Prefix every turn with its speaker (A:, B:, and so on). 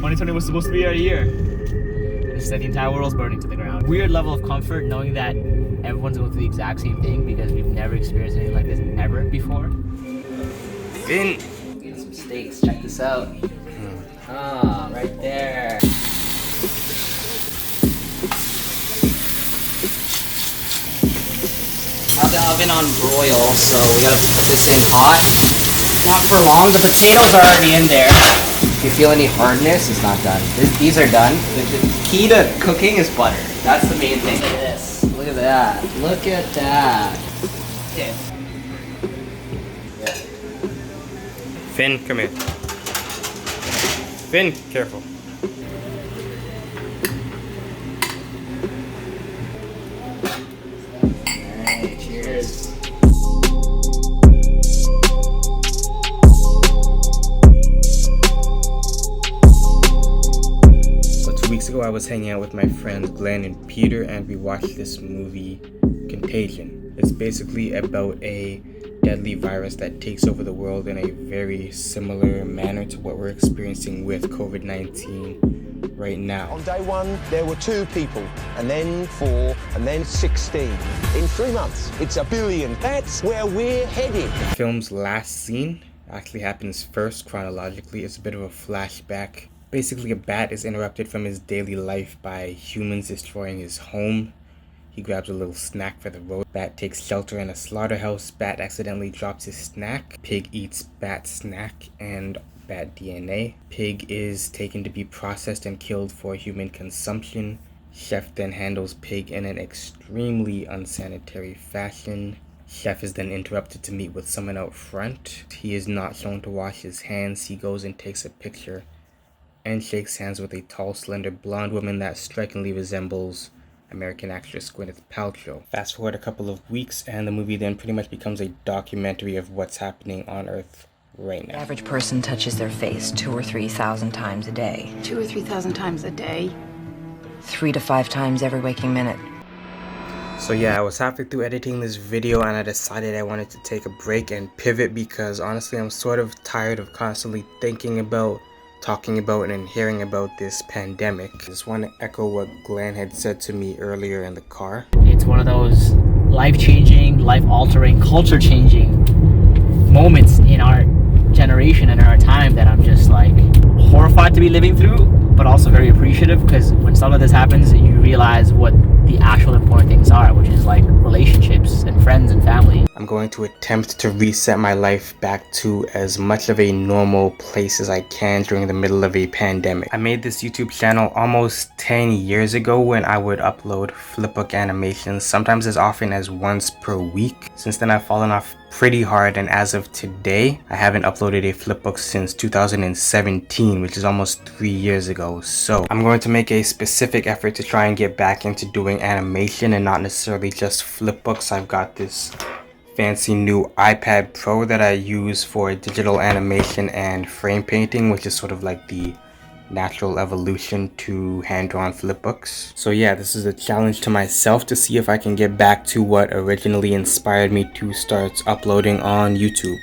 A: 2020 was supposed to be our year. Instead, the entire world's burning to the ground. Weird level of comfort knowing that everyone's going through the exact same thing because we've never experienced anything like this ever before.
B: Finn!
A: Getting some steaks. Check this out. Ah, right there. Have the oven on broil, so we gotta put this in hot. Not for long. The potatoes are already in there. If you feel any hardness, it's not done. These are done. The key to cooking is butter. That's the main thing. Look at this. Look at that. Look at that. Okay.
B: Finn, come here. Finn, careful.
A: Alright, cheers.
B: So 2 weeks ago I was hanging out with my friends Glenn and Peter and we watched this movie, Contagion. It's basically about a deadly virus that takes over the world in a very similar manner to what we're experiencing with COVID-19 right now.
C: On day one, there were 2 people, and then 4, and then 16. In 3 months, it's 1 billion. That's where we're headed.
B: The film's last scene actually happens first chronologically. It's a bit of a flashback. Basically, a bat is interrupted from his daily life by humans destroying his home. He grabs a little snack for the road. Bat takes shelter in a slaughterhouse. Bat accidentally drops his snack. Pig eats bat snack and bat DNA. Pig is taken to be processed and killed for human consumption. Chef then handles pig in an extremely unsanitary fashion. Chef is then interrupted to meet with someone out front. He is not shown to wash his hands. He goes and takes a picture and shakes hands with a tall, slender blonde woman that strikingly resembles American actress Gwyneth Paltrow. Fast forward a couple of weeks and the movie then pretty much becomes a documentary of what's happening on Earth right now.
D: The average person touches their face 2,000 or 3,000 times a day.
E: 2,000 or 3,000 times a day.
D: 3 to 5 times every waking minute.
B: So yeah, I was halfway through editing this video and I decided I wanted to take a break and pivot because honestly I'm sort of tired of constantly thinking about, talking about, and hearing about this pandemic. I just want to echo what Glenn had said to me earlier in the car.
A: It's one of those life-changing, life-altering, culture-changing moments in our generation and in our time that I'm just like horrified to be living through, but also very appreciative because when stuff like this happens, you realize what the actual important things are, which is like relationships and friends and family.
B: I'm going to attempt to reset my life back to as much of a normal place as I can during the middle of a pandemic. I made this YouTube channel almost 10 years ago when I would upload flipbook animations, sometimes as often as once per week. Since then I've fallen off pretty hard, and as of today I haven't uploaded a flipbook since 2017, which is almost 3 years ago. So I'm going to make a specific effort to try and get back into doing animation and not necessarily just flipbooks. I've got this fancy new iPad Pro that I use for digital animation and frame painting, which is sort of like the natural evolution to hand-drawn flipbooks. So yeah, this is a challenge to myself to see if I can get back to what originally inspired me to start uploading on YouTube.